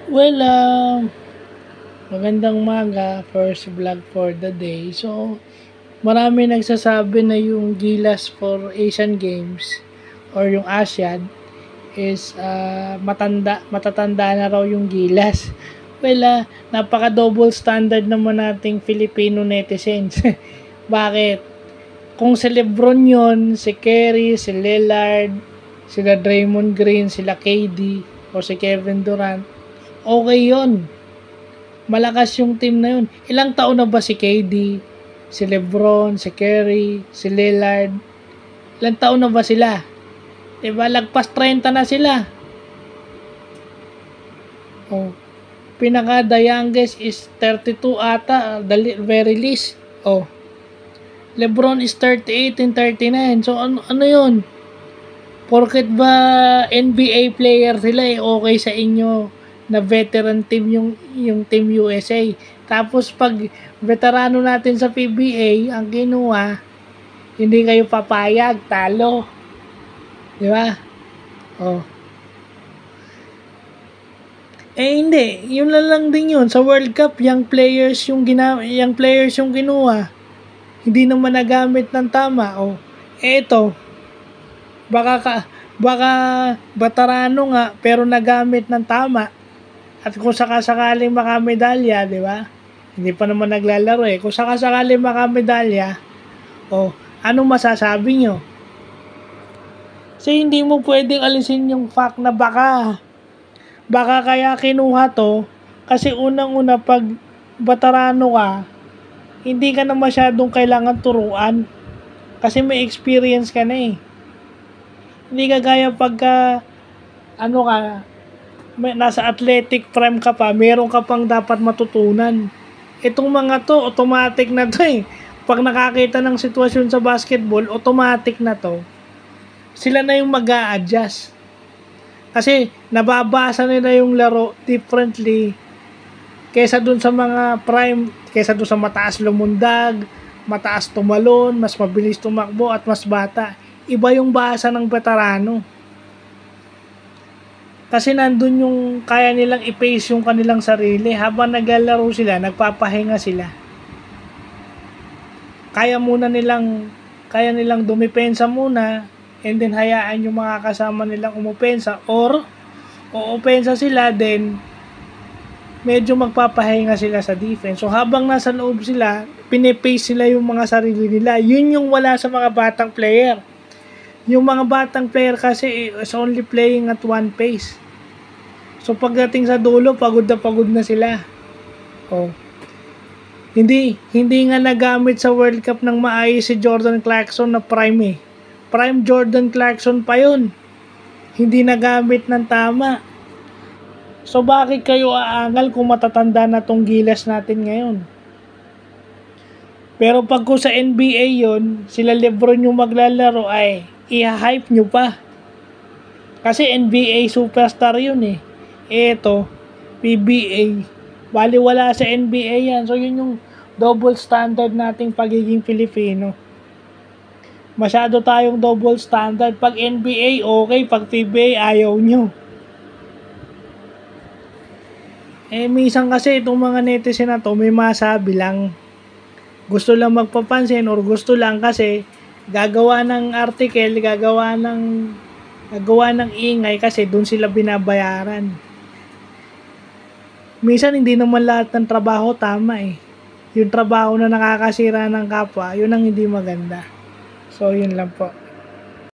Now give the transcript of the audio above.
Well, magandang umaga, first vlog for the day. So, marami nagsasabi na yung Gilas for Asian Games or yung ASEAN is matatanda na raw yung Gilas. Well, napaka-double standard naman nating Filipino netizens. Bakit? Kung si Lebron yun, si Curry, si Lillard, sila Draymond Green, sila KD, o si Kevin Durant, okay yun. Malakas yung team na yun. Ilang taon na ba si KD, si Lebron, si Curry, si Lillard? Ilang taon na ba sila? Diba? Lagpas 30 na sila. Oh. Pinaka the youngest is 32 ata, the very least. Oh. Lebron is 38 and 39. So ano yun? Porket ba NBA player sila okay sa inyo na veteran team yung Team USA. Tapos pag veterano natin sa PBA ang kinuha, hindi kayo papayag, talo. Di ba? Oh. Hindi, yun lang din yun sa World Cup, young players yung kinuha. Hindi naman nagamit ng tama. Oh. Ito, baka veterano nga pero nagamit ng tama. At kung sakasakaling makamedalya, di ba? Hindi pa naman naglalaro eh. Kung sakasakaling makamedalya, ano masasabi nyo? Kasi hindi mo pwedeng alisin yung fact na baka kaya kinuha to kasi unang-una pag veterano ka, hindi ka na masyadong kailangan turuan kasi may experience ka na eh. Hindi ka gaya pagka nasa athletic prime ka pa, meron ka pang dapat matutunan. Itong mga to, automatic na to eh. Pag nakakita ng sitwasyon sa basketball, automatic na to. Sila na yung mag-a-adjust. Kasi nababasa nila yung laro differently kaysa dun sa mga prime, kaysa dun sa mataas lumundag, mataas tumalon, mas mabilis tumakbo at mas bata. Iba yung basa ng veterano. Kasi nandun yung kaya nilang i-pace yung kanilang sarili. Habang naglalaro sila, nagpapahinga sila. Kaya nilang dumipensa muna and then hayaan yung mga kasama nilang umupensa or uupensa sila then medyo magpapahinga sila sa defense. So habang nasa loob sila, pinipace sila yung mga sarili nila. Yun yung wala sa mga batang player. Yung mga batang player kasi is only playing at one pace. So pagdating sa dulo, pagod na sila. Oh. Hindi nga nagamit sa World Cup ng maayos si Jordan Clarkson na prime eh. Prime Jordan Clarkson pa yun. Hindi nagamit ng tama. So bakit kayo aangal kung matatanda na tong Gilas natin ngayon? Pero pag ko sa NBA yon, sila Lebron yung maglalaro ay i-hype nyo pa. Kasi NBA superstar yun eh. Eto, PBA. Baliwala sa NBA yan. So yun yung double standard nating pagiging Filipino. Masyado tayong double standard. Pag NBA, okay. Pag PBA, ayaw nyo. Minsan kasi itong mga netizen na to, may masabi lang. Gusto lang magpapansin or gusto lang kasi gagawa ng article, gagawa ng ingay kasi doon sila binabayaran. Minsan hindi naman lahat ng trabaho tama eh. Yung trabaho na nakakasira ng kapwa, yun ang hindi maganda. So, yun lang po.